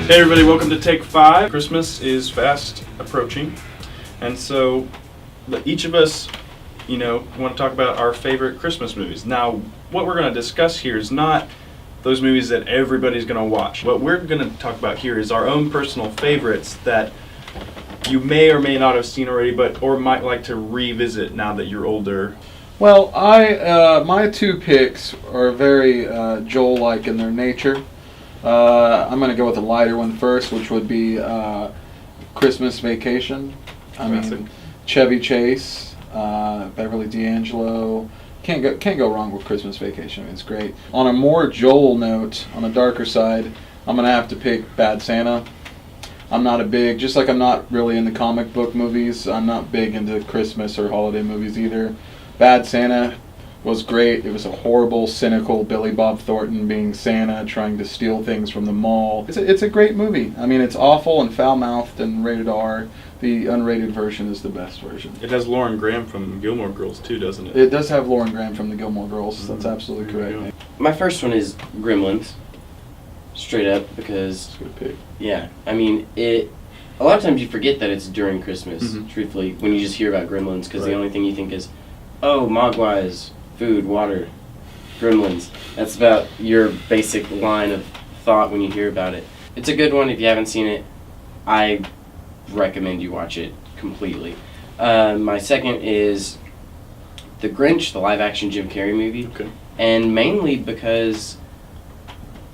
Hey everybody, welcome to Take 5. Christmas is fast approaching, and so each of us, want to talk about our favorite Christmas movies. Now, what we're going to discuss here is not those movies that everybody's going to watch. What we're going to talk about here is our own personal favorites that you may or may not have seen already, or might like to revisit now that you're older. Well, my two picks are very Joel-like in their nature. I'm going to go with a lighter one first, which would be Christmas Vacation. Classic. Chevy Chase, Beverly D'Angelo. Can't go wrong with Christmas Vacation. I mean, it's great. On a more Joel note, on the darker side, I'm going to have to pick Bad Santa. I'm not just like I'm not really into comic book movies, I'm not big into Christmas or holiday movies either. Bad Santa was great. It was a horrible, cynical Billy Bob Thornton being Santa, trying to steal things from the mall. It's a great movie. I mean, it's awful and foul-mouthed and rated R. The unrated version is the best version. It has Lauren Graham from Gilmore Girls too, doesn't it? It does have Lauren Graham from the Gilmore Girls. That's absolutely correct. My first one is Gremlins, straight up, because That's a good pick. yeah, I mean a lot of times you forget that it's during Christmas. Mhm. Truthfully, when you just hear about Gremlins, because Right. the only thing you think is, oh, Mogwais, food, water, Gremlins. That's about your basic line of thought when you hear about it. It's a good one. If you haven't seen it, I recommend you watch it completely. My second is The Grinch, the live-action Jim Carrey movie. Okay. And mainly because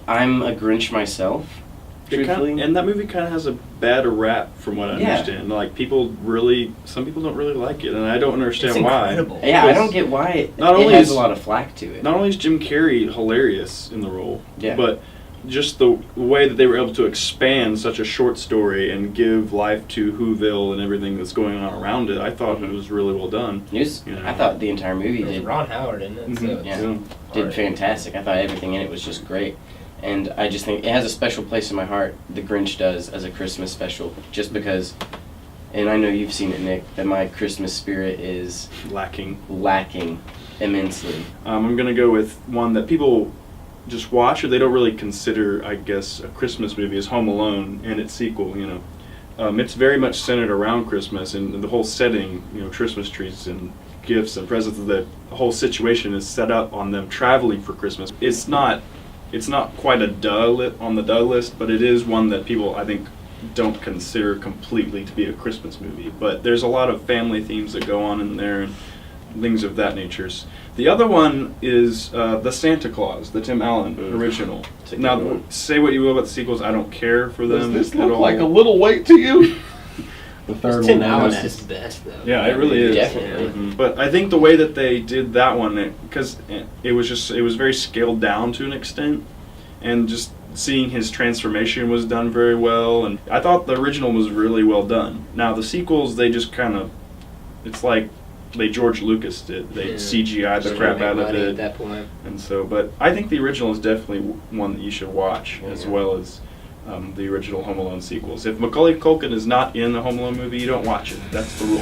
I'm a Grinch myself, truthfully. And that movie kind of has a bad rap, from what I understand. Like some people don't really like it, and I don't understand It's why. incredible. Yeah, I don't get why it Not only has is- a lot of flack to it. Not only is Jim Carrey hilarious in the role, Yeah. but just the way that they were able to expand such a short story and give life to Whoville and everything that's going on around it, I thought it was really well done. It was, You know. I thought the entire movie It was did Ron Howard in it. So Mhm. Yeah. did fantastic. I thought everything in it was just great. And I just think it has a special place in my heart, The Grinch does, as a Christmas special, just because, and I know you've seen it, Nick, that my Christmas spirit is Lacking. lacking immensely. I'm going to go with one that people just watch or they don't really consider, I guess, a Christmas movie, is Home Alone and its sequel, It's very much centered around Christmas, and the whole setting, Christmas trees and gifts and presents, the whole situation is set up on them traveling for Christmas. It's not quite a on the duh list, but it is one that people, I think, don't consider completely to be a Christmas movie. But there's a lot of family themes that go on in there and things of that nature. The other one is The Santa Claus, the Tim Allen original. It's a good Now, one. say what you will about the sequels, I don't care for them Does this at look all. like a little weight to you? The third Tim one. Allen was at his just- best, though. Yeah, it really is. Definitely. Mhm. But I think the way that they did that one, because it was very scaled down to an extent, and just seeing his transformation was done very well, and I thought the original was really well done. Now the sequels, they just kind of, it's like George Lucas did. They CGI'd the Just crap make out of money it. at that point. And so, but I think the original is definitely one that you should watch, as Yeah. well as the original Home Alone sequels. If Macaulay Culkin is not in the Home Alone movie, you don't watch it. That's the rule.